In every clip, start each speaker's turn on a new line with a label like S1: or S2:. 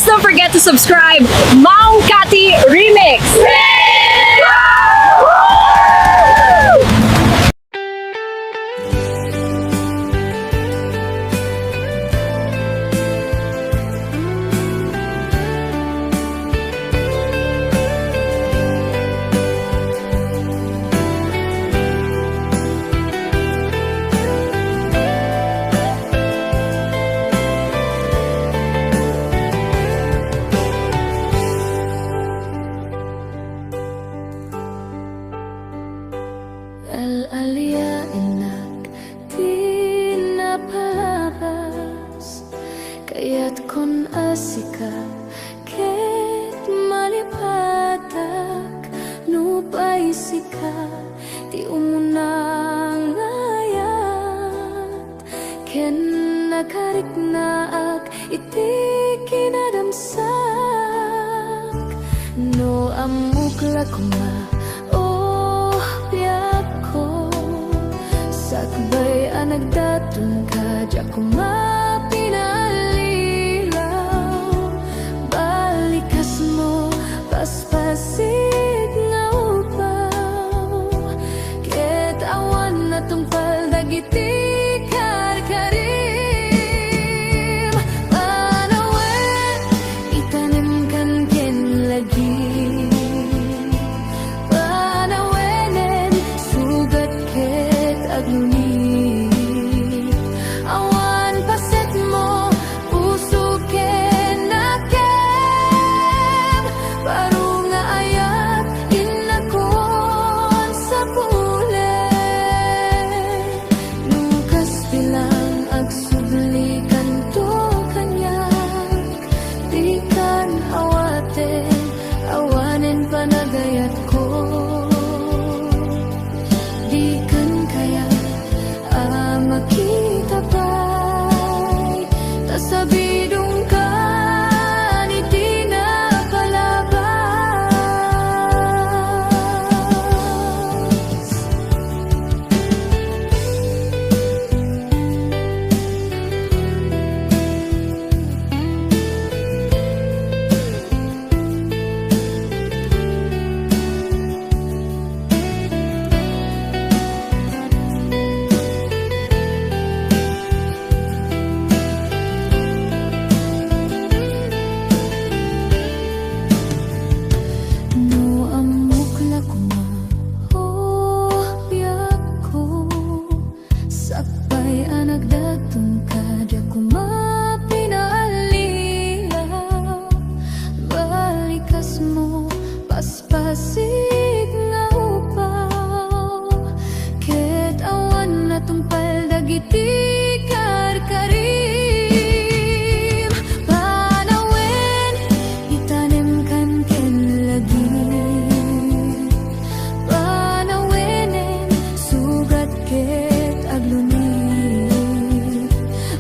S1: don't forget to subscribe. Mau Kati Remix!
S2: Al-alya inak di napalabas kaya't kon asika ket malipatak nupay sika ti umunang ayat ken nakarik naak iti kinadamsak no amukla kuma sakbay anagdatong ka diya kumapinalilaw balikas mo paspasid nga upaw ket awan na tong paldagiti karkarim panawen itanim kan ken lagi panawenen sugat ket agluni awan paset mo puso ken nakem baru nga ayat inakon sa pule lukas bilang agsubli kanto kanyak di kan awaten awanen panagayat ko di kan kaya makita pa'y tasabidong ka ni di napalabas. No amukla kuma oh biyak ko sakbay anagdatong ka diya kumapinalilaw balikas mo paspasid nga upaw ket awan na tong paldagiti karkarim panawen itanim kan ken lagi panawenen sugat ket agluni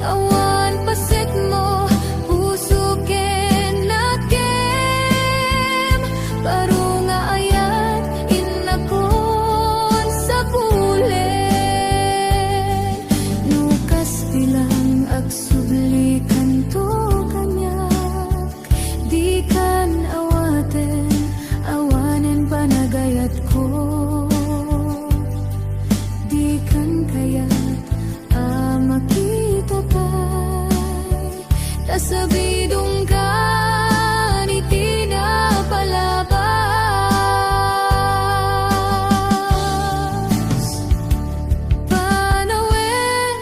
S2: awan paset mo puso ken nakem baru nga ayat inakon sa pule lukas bilang agsubli kanto kanyak di kan awaten awanen panagayat ko di kan kayat makita pa'y tasabidong ka ni di napalabas panawen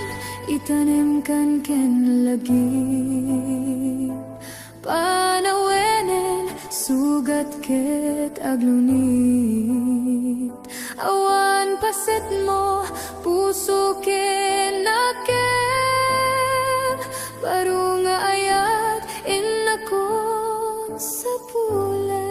S2: itanim kan ken lagi panawenen sugat ket aglunit awan paset mo puso ken nakem baru nga ayat inakon sa pule.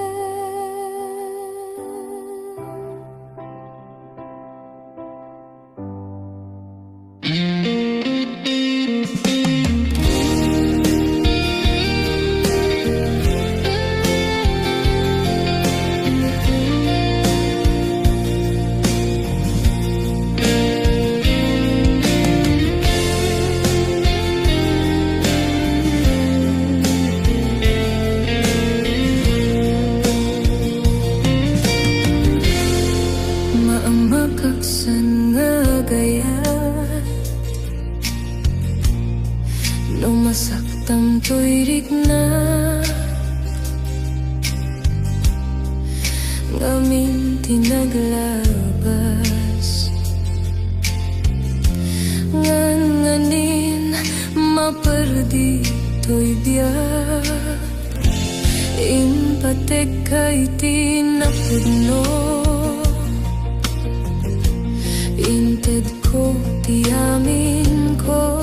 S2: rikna ngamin tinaglabas nganganin maperdi to'y biyak impatek kay tinapudno inted ko tiyamin ko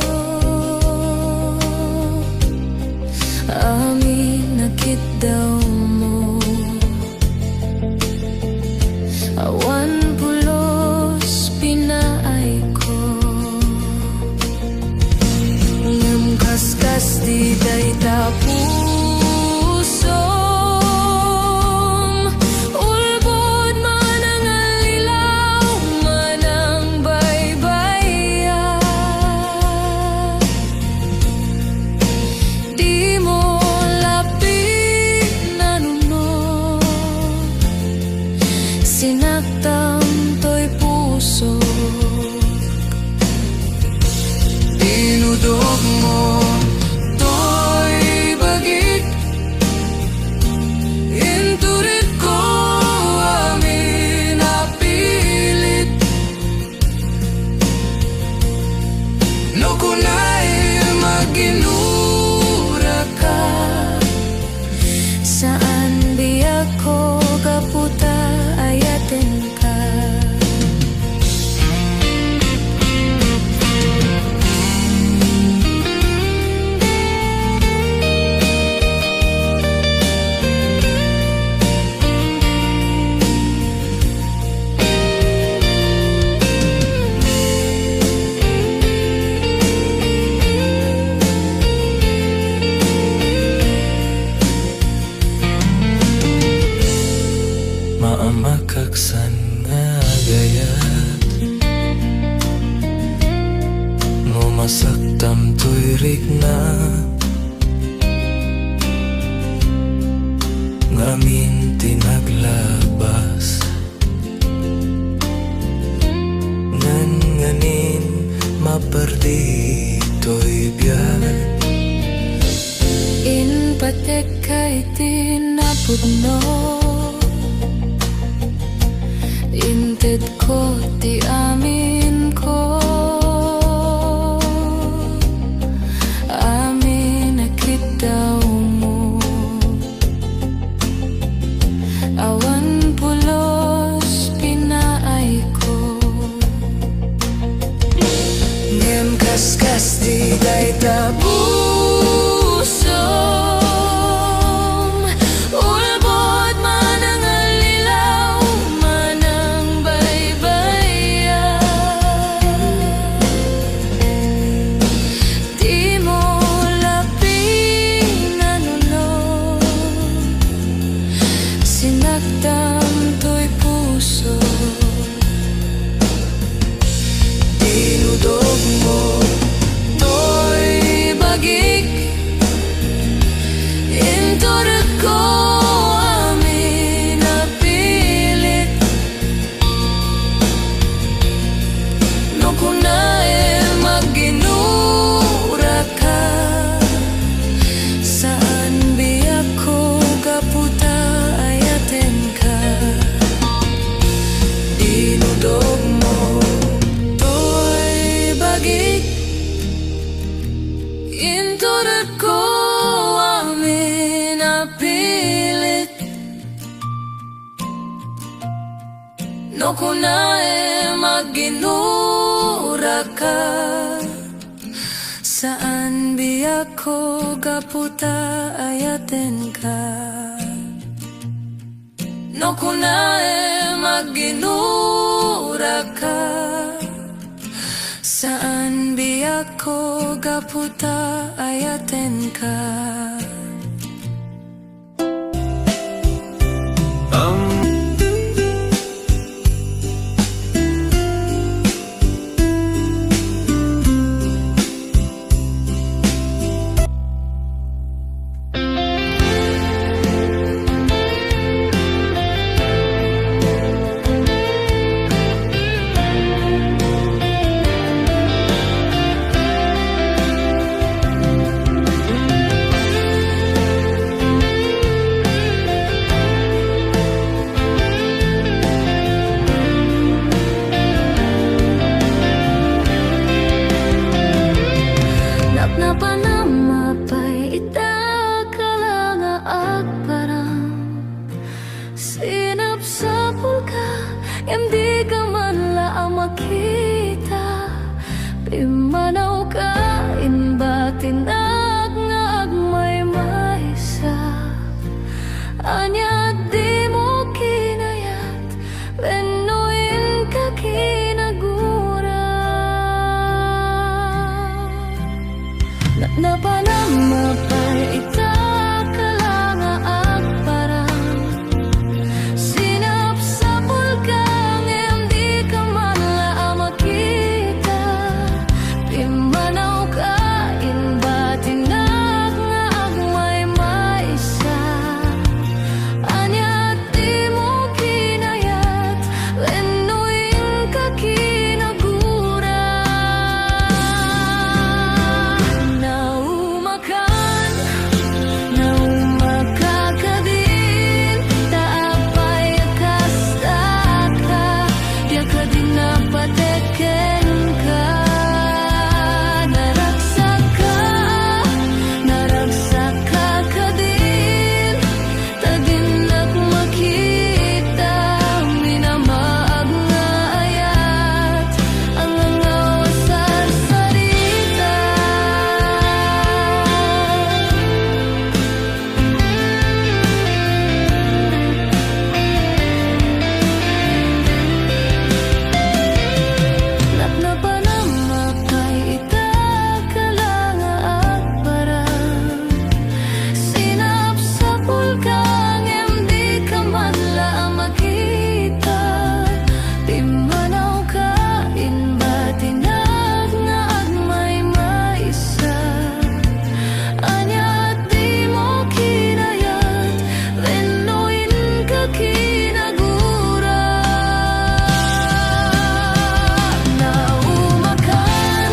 S2: amin nakit daw mo awan pulos pinaay ko ngam kaskas di day tapusom ulbod man ang alilaw man ang baybayan di mo lapit na nuno sinaktan to'y puso dinudog mo to'y bagik inturit ko amin napilit no kunay maginura ka saan biyak ko kaputa ayatin ka
S3: maamakaksan nga gayat no masaktam to'y rikna ngamin tinaglabas nganganin maperdi to'y biyak
S2: inpatek kay tinapudno inted ko ti amin ko amin nakit daw mo awan pulos pinaay ko ngem kaskas di day tapusom ulbod man ang alilaw man ang baybayan di mo laping na nuno sinaktan to'y puso dinudog mo to'y bagik inturit ko amin napilit no kunay maginura ka saan biyak ko kaputa ayaten ka dinudog mo to'y bagik inturit ko amin napilit no kunay maginura ka saan biyak ko kaputa ayaten ka no kunay maginura ka saan biyak ko kaputa ayaten ka makita, pimanaw ka inbatinag nga agmay maysa. Anya di mo kinayat, benuin ka kinagura. Napanama par ita kalanga agparang, sinap sa pulkang hindi ka man la makita, pimanaw ka inbatinag nga agmay maysa. Anya di mo kinayat, benuin ka kinagura. Naumakan, naumakakadin, taapay akasta ka, di ka din napateken ka. Naragsak ka kadin, tadinak makita, minamaag nga ayat, ang angaw sa sarita. Napanama kay ita kalanga agparang, sinap sa pulkang hindi ka man la makita, pimanaw ka inbatinag nga agmay maysa. Anya di mo kinayat, benuin ka kinagura. Naumakan,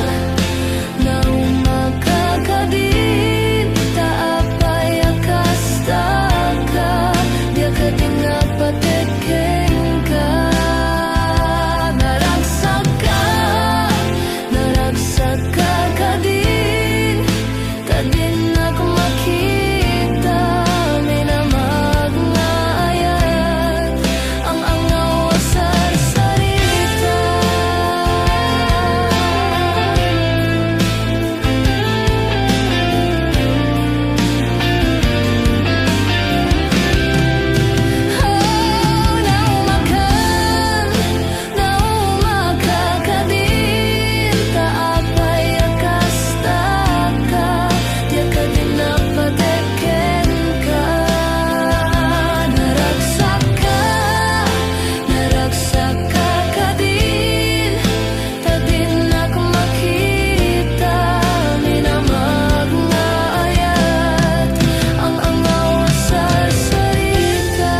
S2: naumakakadin, taapay akasta ka, di ka din napateken ka. Naragsak ka kadin, tadinak makita, minamag nga ayat, ang angaw sa sarita. Naumakan, naumakakadin, taapay akasta ka, di ka din napateken ka. Naragsak ka kadin, tadinak makita, minamag nga ayat, ang angaw sa sarita.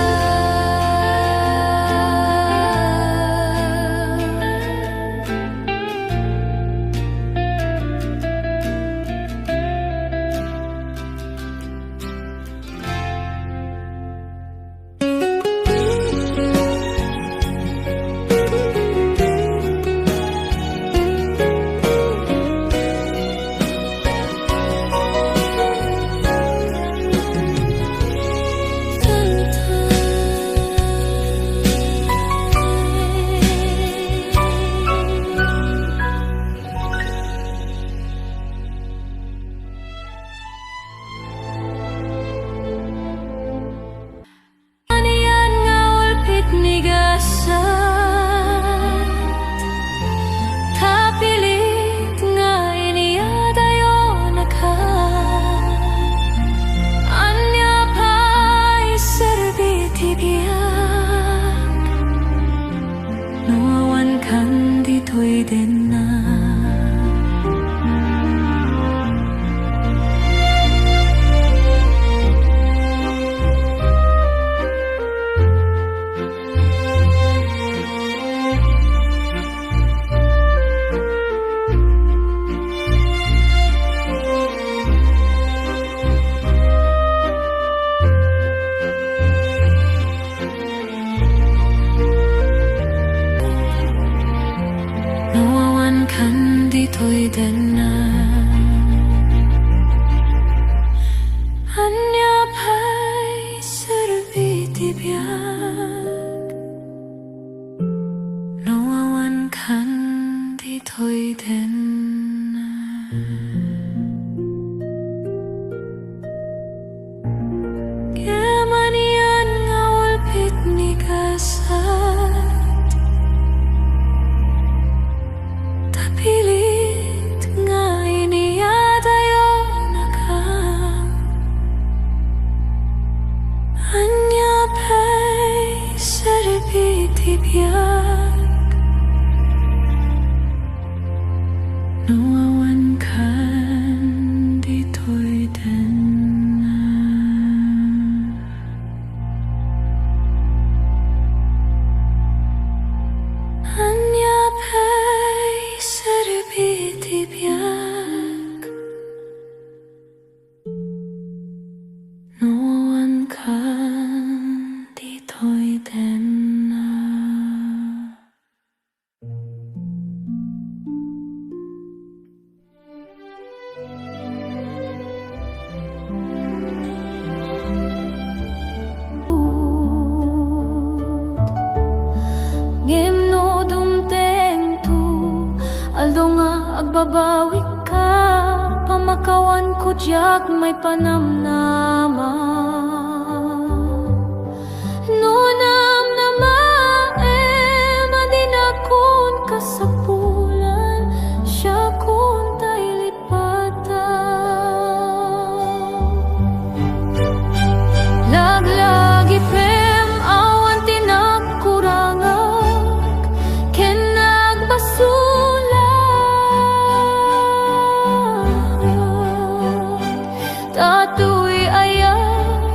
S2: Aniyan nga ulpit ni gasat, tapilit nga iniyadayo naka. Anya pa'y serbiti biyak, nuawan kan dito'y din na. Nawawan kan dito'y din na. Anya pa'y serbiti biyak, nawawan kan tibiyag Nawawan kan dito'y din Anya pa'y sarbi tibiyag Nawawan kan dito'y din Ngimno dumteng tu Aldo nga agbabawi ka Pamakawan ko diyak may panamnama Nunam nama madinakon kasapulan Siya kun tay lipatan Laglagi pem awan tinakurangag Ken nagbasulat Tato'y ayat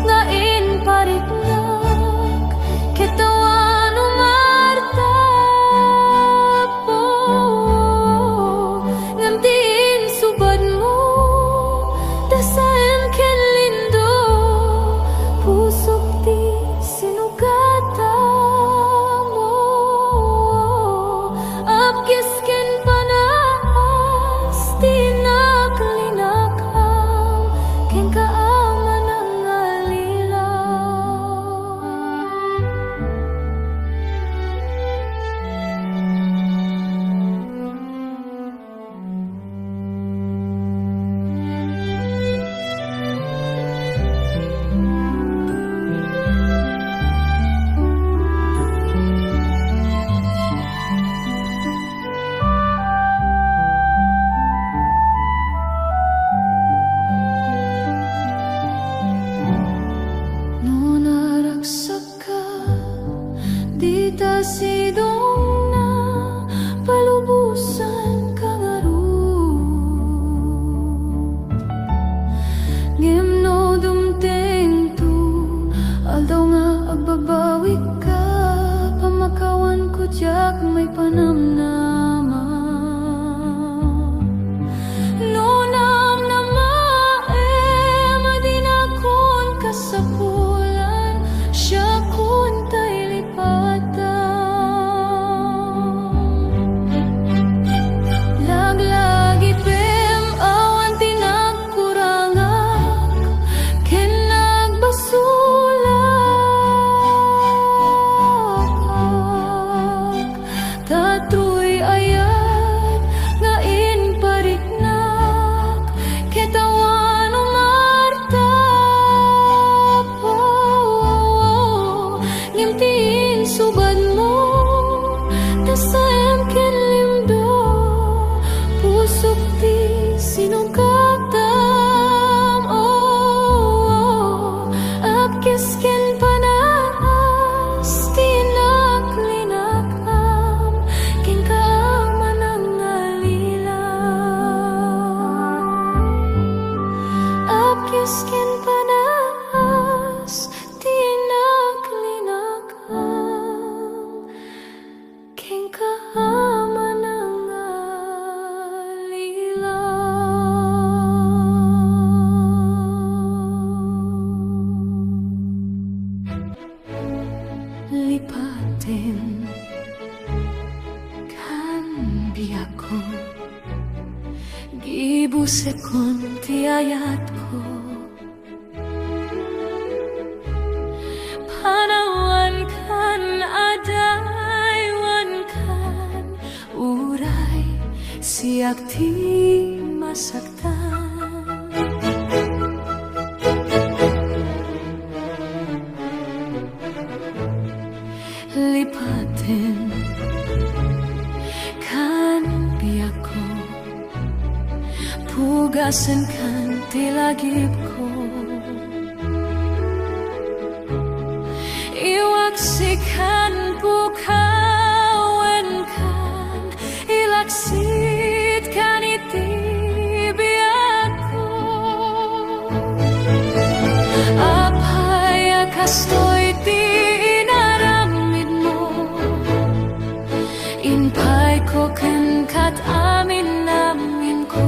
S2: nga in pariknag Kitawan umartap po Ngamtiin subad mo Dasaem ken lindo Pusok ti sinugata mo Apkis ken panas tinaklinakam Ken kaaman ang alilaw No naragsak ka, di ta sidong na palubusan ka nga ron. Ngimno dumteng tu, aldaw nga agbabawi ka, pamakawan ko diyak may panamnama. Nunam nama madinakon kasapulan Siya kun tay lipatan Laglagi pem awan tinagkurangag Ken nagbasulat Tato'y ayat nga in pariknag Kitawan umartap po Ngimtiin subad mo Dasaem ken limdo Pusok ti sinugatam Apkis ken panas tinaklinakam Ken kaaman ang alilaw Apkis ken panas tinaklinakam Ken kaaman ang alilaw Lipatin kan biyakon Gibusekon ti ayat ko Panawan kan adaywan kan Uray siyak ti masaktan Lipatin kan biyak ko Pugasan kan tilagip ko Iwag Iwaksikan pukawenkan ilaksitkan itibiako apa ya kastoy ti inaramid mo inpay ko ken kat amin namin ko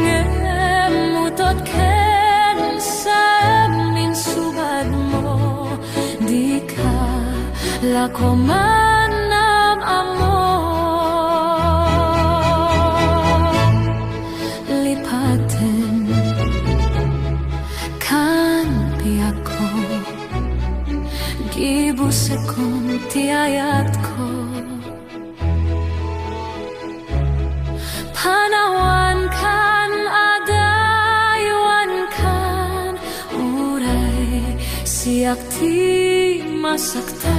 S2: ngemutot ken sa amin subad mo di ka lako manam amo lipaten kan piyako gibusekon ti ayat ko panawan kan adaywan kan uray siyak ti masakta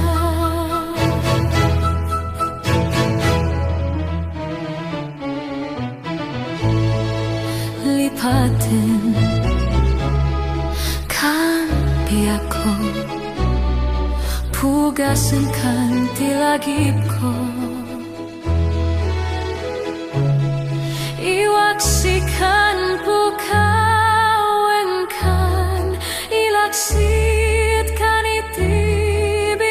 S2: lipaten kan piyako pugasan kan tilagip ko iwaksikan pukawenkan ilaksitkan itibiako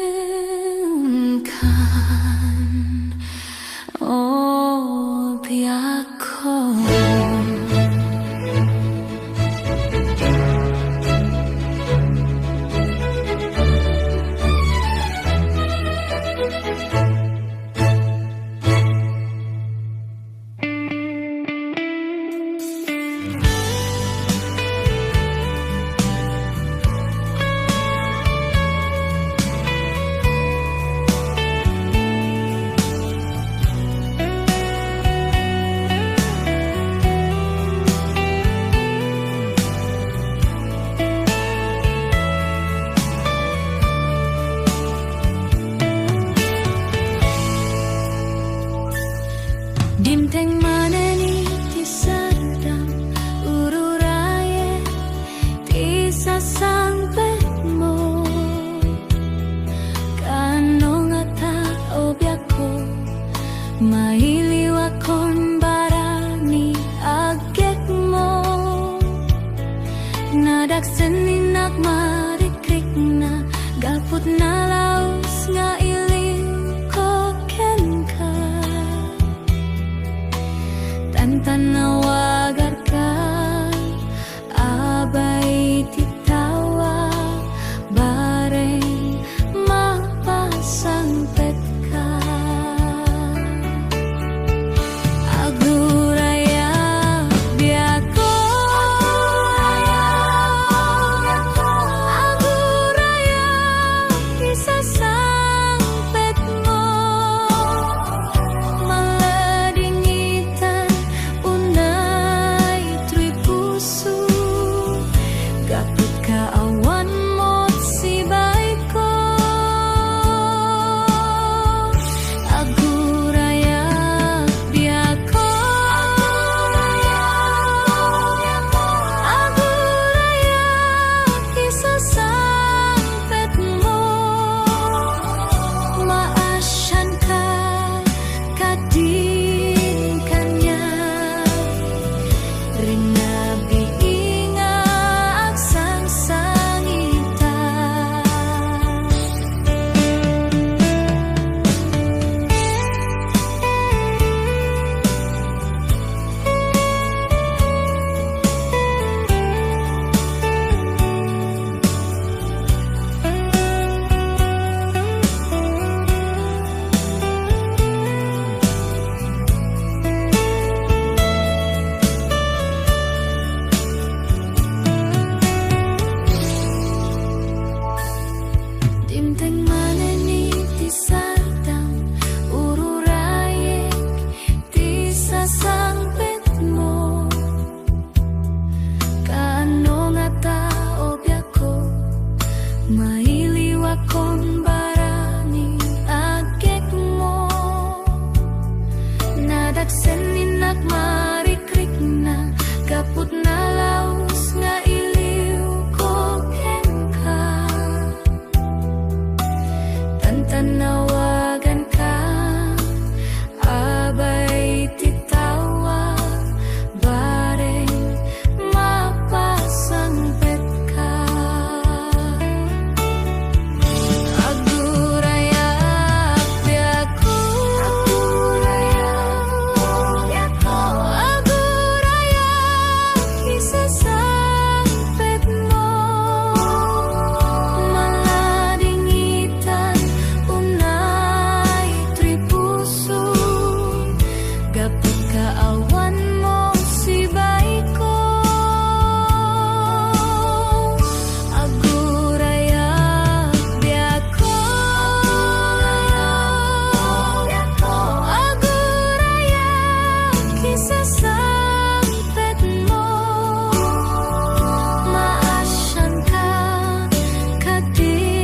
S2: lipaten kan oh piyako Dimteng maneni ti sadam ururaye ti sasangpemo kanong ata obyako mailiwakon barani agek mo nadaksenin marikrik na gaput na laos nga iliw ko kenka tanawagarkan abay titawa bareng mapasangpet ka aguraya biako aguraya kisas tanawagan ka, abay titawag, bareng mapasangpet ka. Agurayak biyako, agurayak isasangpet mo. Maladingitan unay ito'y puso, gapit kaawan mo sibay ko. Agurayak biyako, agurayak isasangpet mo. Maasyan ka kadi.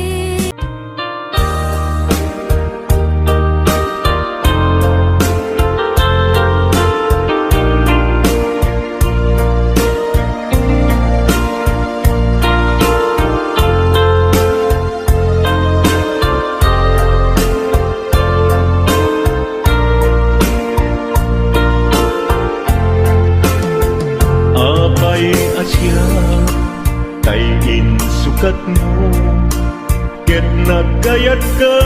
S4: Apay asya kay insukat mo, ket nagkayat ka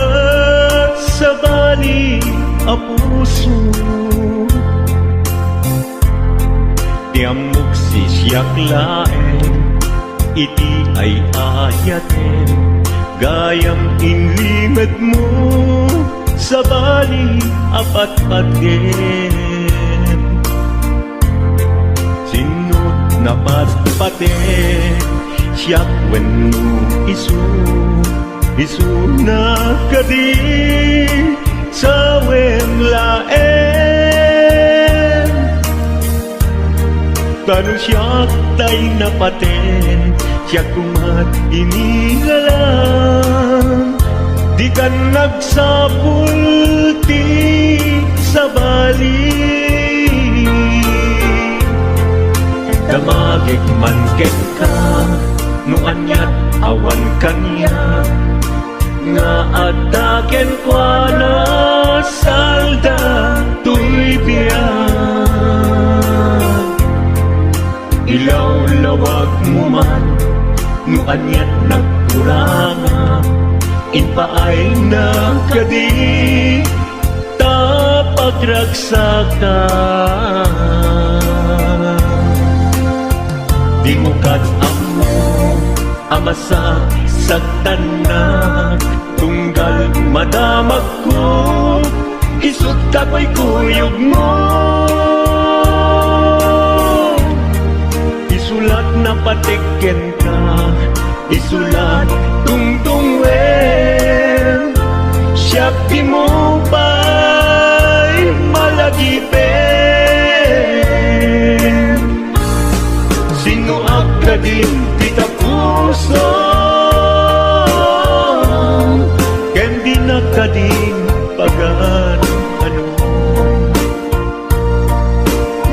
S4: sa bali a puso. Tiamok si siyak laeng, iti ay ayaten, gayam inlimet mo sa bali apat paten. Sinut na patpate, siyak wenno isu na kadi sa wemlaen. Tanu siyak tay napaten, siyak kumat inigalan, di ka nagsapulti sa bali. Damagik man ket ka, no anyat awan kanya, nga ataken kwa na salda tuy biyag. Ilaw-lawag mo man, no anyat nagkuranga, inpaay na kadi tapagragsakan. Di mo amo amasa sagtanak, tunggal madamag ko, isut ka ko'y kuyog mo. Isulat na patiken ka, isulat tungtungwen, siyak di mo ba'y malagipen. Sino agkadin kita puso, ken di nakadin pagan ano.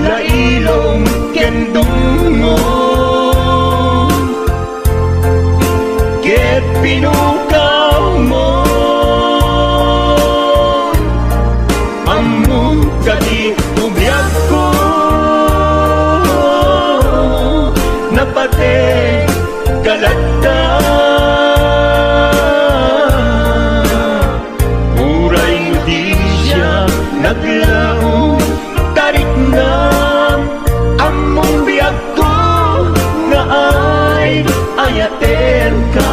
S4: Lailong ken dungo, ket pinukaw mo. Among kadi ubiyag ko, napate kalagda. Uray mo di siya naglaong tarik na, among biyag ko nga ay ayaten ka.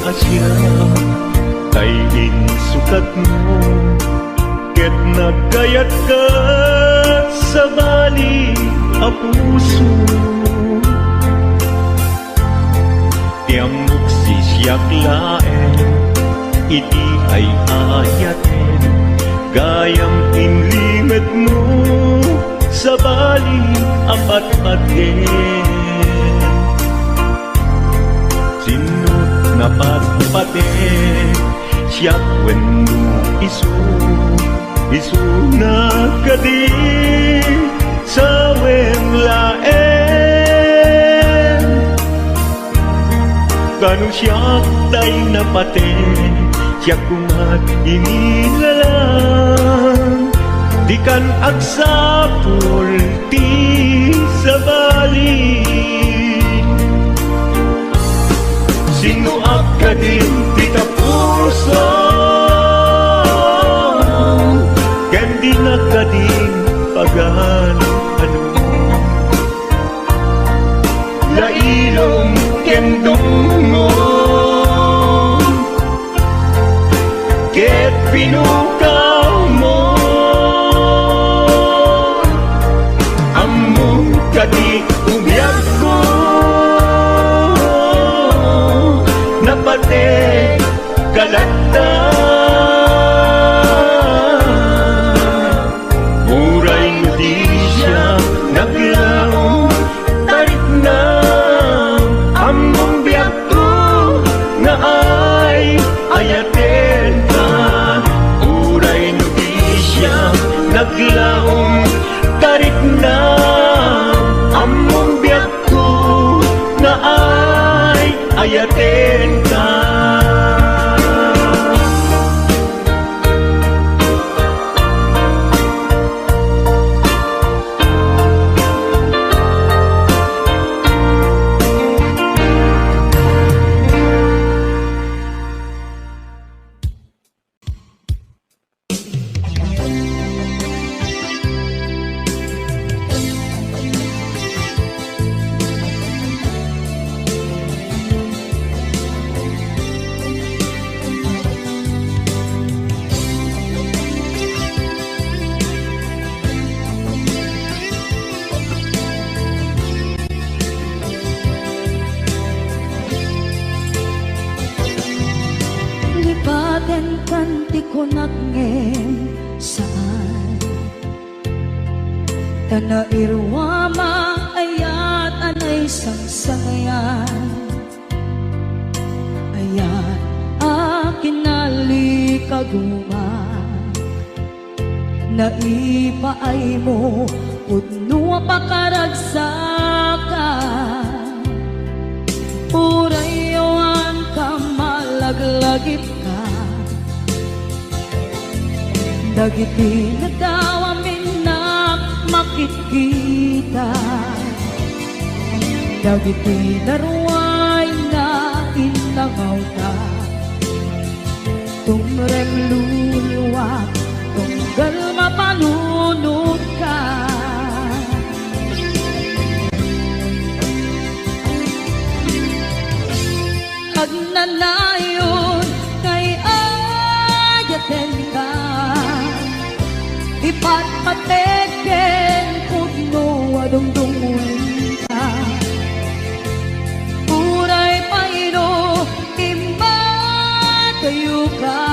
S4: Asya kay insukat mo, ket nagkayat ka sa bali a puso. Kiamok si siyak laen, iti ay ayaten, gayang inlimet mo sa bali apat-paten. Sinot na pat-paten, siyak wenno isu na kadi sa wen laen. Kanu siyak day napaten, siyak kumat inilalang, di kan agsapol ti sa bali. Sino akadin ti tapuso, ken di nakadin pagano ano. Lailom ken dungo, ket pinukaw mo, among kadi ubiyag ko, napate kalata. Muray mo di siya naglaong tarik na, among biyak ko na ay ayaten ka. Muray mo di siya naglaong tarik na, among biyak ko na ay ayaten ka.
S5: Lipaten kanti ko nagngem saan, tana irwama ayat anay sangsangayan, ayat akin nalikaguma, naipaay mo pudno pakaragsakan, urayawan ka malaglagip ka, dagiti nadawa minak makikita, dagiti naruay na inangaw ta, tumrem luluwag tunggal mapanunod ka. Agnanayon kay ayaten ka, ipatpateken pudno adungdungun ka, uray paino imbatayo ka,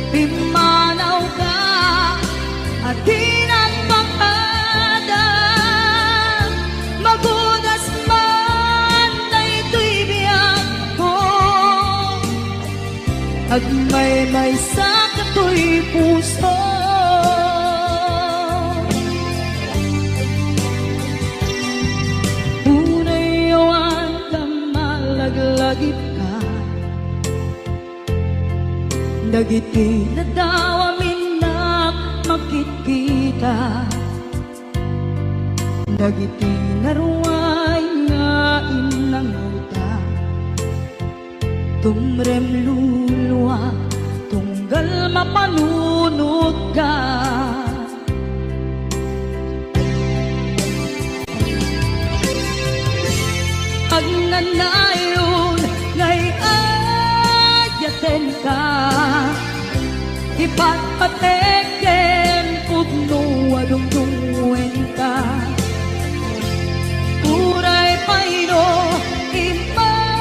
S5: pimanaw ka at tinang pangada, magudas man na ito'y biyak ko, at may sakato'y puso. Unayawan ka malaglagip ka, dagiti nadawa minak makikita, dagiti naruay nga inanguta, tumrem luluwa tunggal mapanunod ka. Agnanayon ngay ayaten ka, ipatpateken pudno adungdungen ka, uray paino imbatayo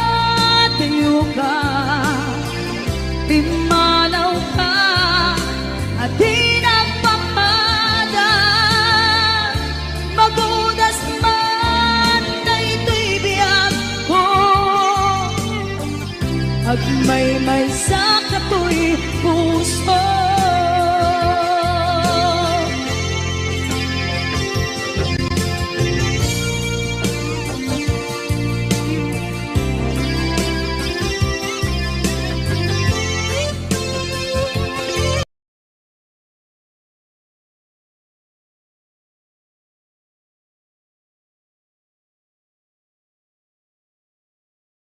S5: Agmay-may sa katoy puso